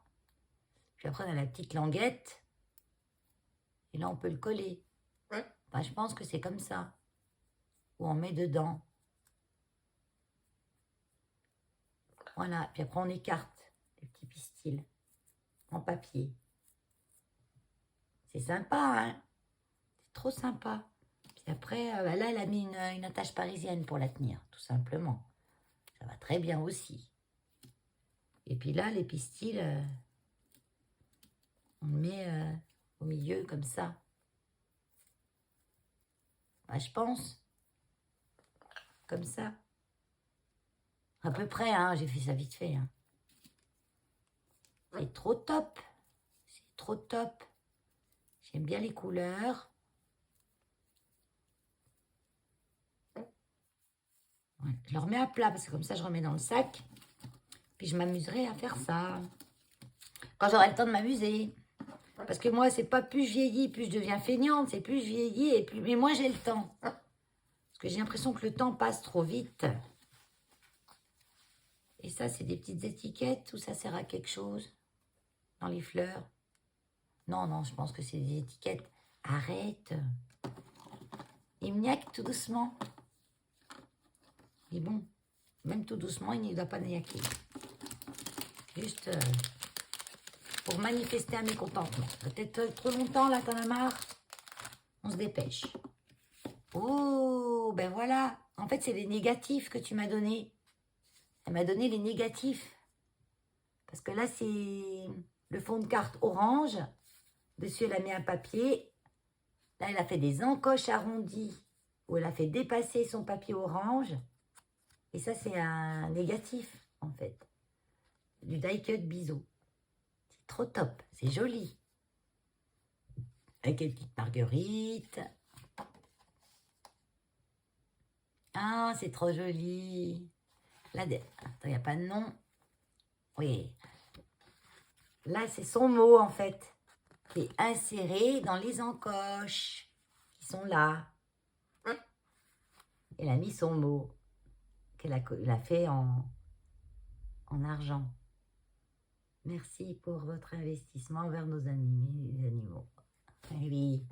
Puis après, on a la petite languette. Et là, on peut le coller. Enfin, je pense que c'est comme ça. Ou on met dedans. Voilà. Puis après, on écarte les petits pistils en papier. C'est sympa, hein? C'est trop sympa. Puis après, là, elle a mis une attache parisienne pour la tenir, tout simplement. Ça va très bien aussi. Et puis là, les pistils, on le met au milieu comme ça. Bah, je pense. Comme ça. À peu près, hein, j'ai fait ça vite fait. Hein. C'est trop top. C'est trop top. J'aime bien les couleurs. Ouais, je le remets à plat parce que comme ça, je remets dans le sac. Puis je m'amuserai à faire ça. Quand j'aurai le temps de m'amuser. Parce que moi, c'est pas plus je vieillis, plus je deviens feignante. C'est plus je vieillis et plus... Mais moi, j'ai le temps. Parce que j'ai l'impression que le temps passe trop vite. Et ça, c'est des petites étiquettes ou ça sert à quelque chose dans les fleurs? Non, non, je pense que c'est des étiquettes. Arrête. Il niaque tout doucement. Mais bon, même tout doucement, il ne doit pas niaquer. Juste pour manifester un mécontentement. Peut-être trop longtemps, là, t'en as marre. On se dépêche. Oh, ben voilà. En fait, c'est les négatifs que tu m'as donné. Elle m'a donné les négatifs. Parce que là, c'est le fond de carte orange. Dessus, elle a mis un papier. Là, elle a fait des encoches arrondies où elle a fait dépasser son papier orange. Et ça, c'est un négatif, en fait. Du die cut biseau. C'est trop top. C'est joli. Avec une petite marguerite. Ah, c'est trop joli. Là, attends, il n'y a pas de nom. Oui. Là, c'est son mot, en fait, qui est inséré dans les encoches qui sont là. Elle a mis son mot qu'elle a fait en argent. Merci pour votre investissement envers nos animaux. Oui.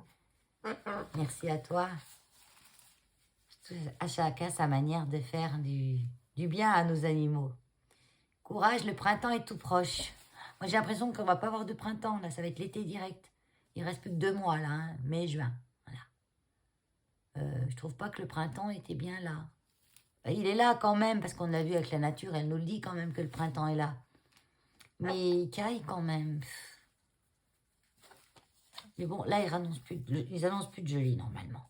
Merci à toi. À chacun sa manière de faire du bien à nos animaux. Courage, le printemps est tout proche. Moi, j'ai l'impression qu'on va pas avoir de printemps, là. Ça va être l'été direct. Il reste plus que 2 mois, là. Hein, mai, juin. Voilà. Je trouve pas que le printemps était bien là. Ben, il est là quand même, parce qu'on l'a vu avec la nature. Elle nous le dit quand même que le printemps est là. Mais il caille quand même. Mais bon, là, ils annoncent plus de gelée, normalement.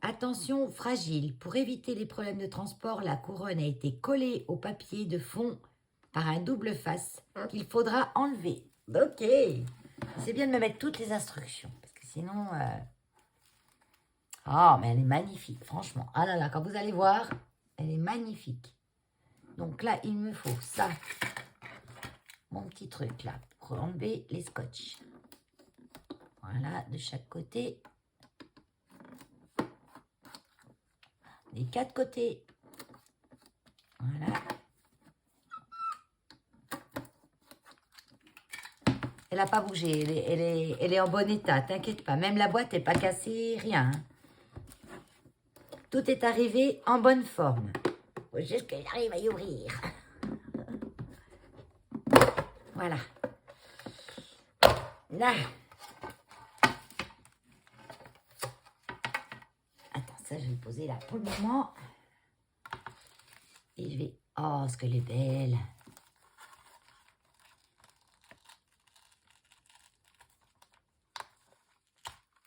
Attention, fragile. Pour éviter les problèmes de transport, la couronne a été collée au papier de fond par un double face qu'il faudra enlever. Ok. C'est bien de me mettre toutes les instructions. Parce que sinon... Ah, mais elle est magnifique, franchement. Ah là là, quand vous allez voir, elle est magnifique. Donc là, il me faut ça. Mon petit truc là, pour enlever les scotch. Voilà, de chaque côté. Les 4 côtés. Voilà. Elle n'a pas bougé. Elle est en bon état. T'inquiète pas. Même la boîte n'est pas cassée. Rien. Tout est arrivé en bonne forme. Faut juste que j'arrive à y ouvrir. Voilà. Là. Attends, ça, je vais le poser là pour le moment. Et je vais... Oh, ce qu'elle est belle.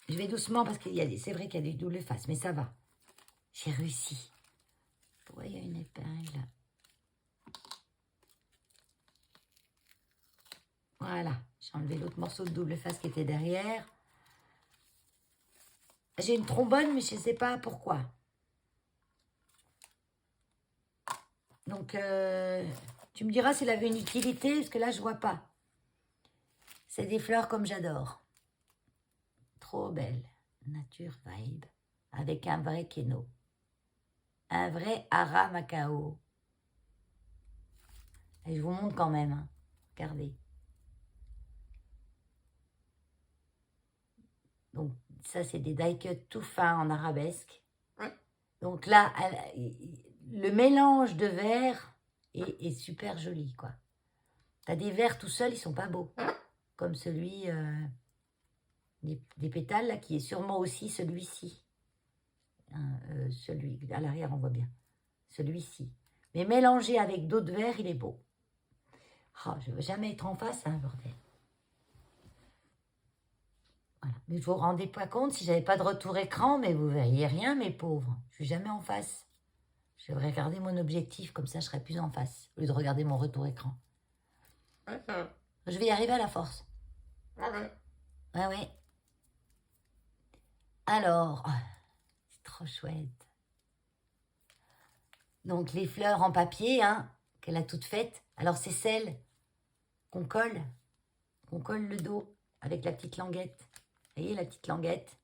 Je vais doucement parce qu'il y a des... C'est vrai qu'il y a du double face, mais ça va. J'ai réussi. Pourquoi il y a une épingle? Voilà. J'ai enlevé l'autre morceau de double face qui était derrière. J'ai une trombone, mais je ne sais pas pourquoi. Donc, tu me diras s'il avait une utilité, parce que là, je ne vois pas. C'est des fleurs comme j'adore. Trop belle. Nature vibe. Avec un vrai kéno. Un vrai Ara Macao. Et je vous montre quand même. Hein. Regardez. Donc, ça, c'est des die-cut tout fins en arabesque. Donc là, le mélange de verres est super joli, quoi. T'as des verres tout seuls, ils sont pas beaux. Comme celui des pétales, là, qui est sûrement aussi celui-ci. Hein, celui, à l'arrière, on voit bien. Celui-ci. Mais mélangé avec d'autres verres, il est beau. Oh, je ne veux jamais être en face, hein, bordel. Voilà. Mais vous vous rendez pas compte, si j'avais pas de retour écran, mais vous verriez rien, mes pauvres. Je suis jamais en face. Je devrais regarder mon objectif, comme ça je serais plus en face, au lieu de regarder mon retour écran. Je vais y arriver à la force. Ouais, ouais. Alors, oh, c'est trop chouette. Donc les fleurs en papier, hein, qu'elle a toutes faites. Alors c'est celles qu'on colle le dos avec la petite languette. Vous voyez la petite languette?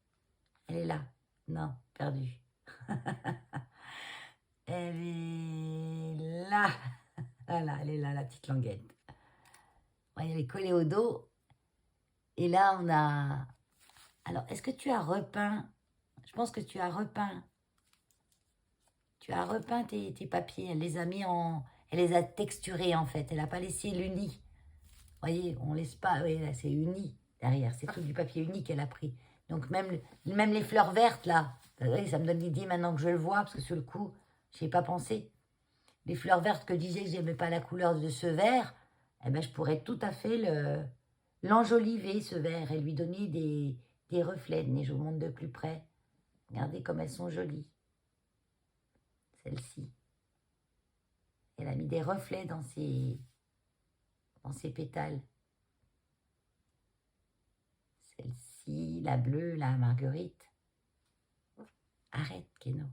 Elle est là. Non, perdue. Elle est là. Voilà, elle est là, la petite languette. Ouais, elle est collée au dos. Et là, on a... Alors, est-ce que tu as repeint? Je pense que tu as repeint. Tu as repeint tes papiers. Elle les a mis en... Elle les a texturés, en fait. Elle n'a pas laissé l'uni. Vous voyez, on laisse pas... Oui, là, c'est uni derrière. C'est tout du papier uni qu'elle a pris. Donc, même les fleurs vertes, là. Vous voyez, ça me donne l'idée maintenant que je le vois, parce que sur le coup, je n'y ai pas pensé. Les fleurs vertes que je disais que je n'aimais pas la couleur de ce vert, eh ben, je pourrais tout à fait l'enjoliver, ce vert, et lui donner des reflets. Mais je vous montre de plus près. Regardez comme elles sont jolies. Celle-ci. Elle a mis des reflets dans ses pétales. Celle-ci, la bleue, la marguerite. Arrête, Keno.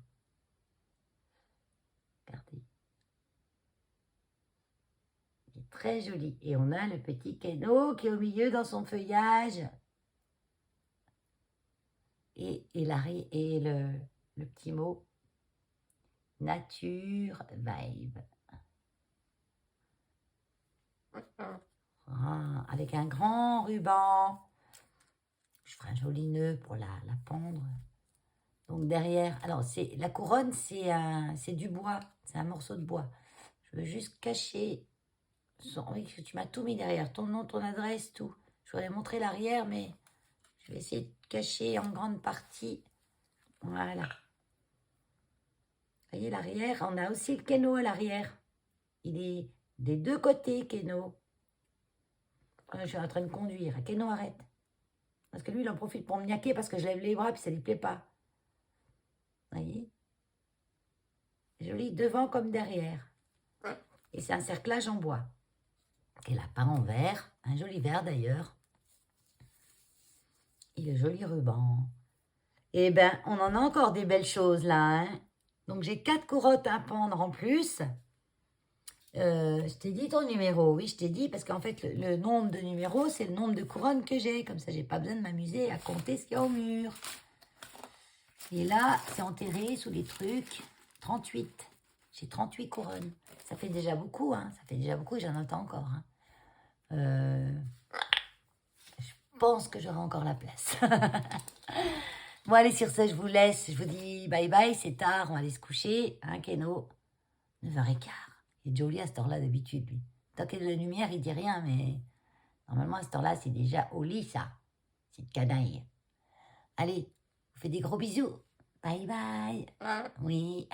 Regardez. Il est très joli. Et on a le petit Keno qui est au milieu dans son feuillage. Et le petit mot nature vibe. Ah, avec un grand ruban. Je ferai un joli nœud pour la pendre. Donc derrière, alors la couronne, c'est du bois, c'est un morceau de bois. Je veux juste cacher. Oui, tu m'as tout mis derrière, ton nom, ton adresse, tout. Je voudrais montrer l'arrière, mais je vais essayer de cacher en grande partie. Voilà. Vous voyez l'arrière, on a aussi le Keno à l'arrière. Il est des deux côtés, Keno. Je suis en train de conduire. Keno, arrête. Parce que lui, il en profite pour me niaquer parce que je lève les bras puis ça ne lui plaît pas. Vous voyez? Joli devant comme derrière. Et c'est un cerclage en bois. Qu'elle a peint en vert. Un joli vert d'ailleurs. Et le joli ruban. Eh ben, on en a encore des belles choses là. Hein. Donc j'ai 4 courottes à pendre en plus. Je t'ai dit ton numéro, oui, je t'ai dit, parce qu'en fait, le nombre de numéros, c'est le nombre de couronnes que j'ai. Comme ça, j'ai pas besoin de m'amuser à compter ce qu'il y a au mur. Et là, c'est enterré sous les trucs. 38. J'ai 38 couronnes. Ça fait déjà beaucoup, hein. Ça fait déjà beaucoup et j'en entends encore. Hein. Je pense que j'aurai encore la place. Bon, allez, sur ça, je vous laisse. Je vous dis bye bye, c'est tard, on va aller se coucher. Hein, Keno? 9h15. Il est joli à cette heure-là d'habitude, lui. Tant qu'il y a de la lumière, il dit rien, mais normalement, à cette heure-là, c'est déjà au lit, ça. C'est canaille. Allez, je vous fais des gros bisous. Bye bye. Oui.